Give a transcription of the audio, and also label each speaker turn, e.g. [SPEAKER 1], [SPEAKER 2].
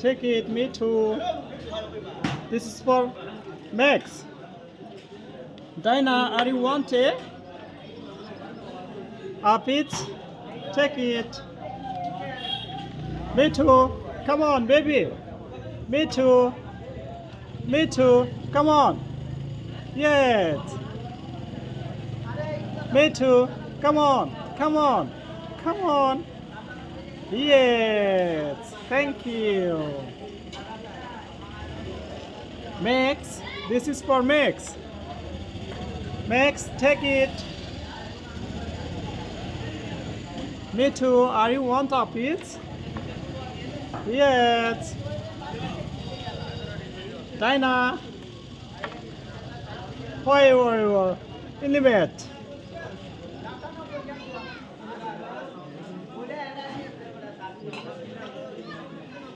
[SPEAKER 1] Take it. Me too. This is for Max. Dinah, are you wanted? Up it. Take it. Me too. Come on, baby. Me too. Me too. Come on. Yes. Me too. Come on. Come on. Come on. Yes. Thank you. Max. This is for Max. Max, take it. Me too. Are you want of it? Yes. Dinah. Why in the bed?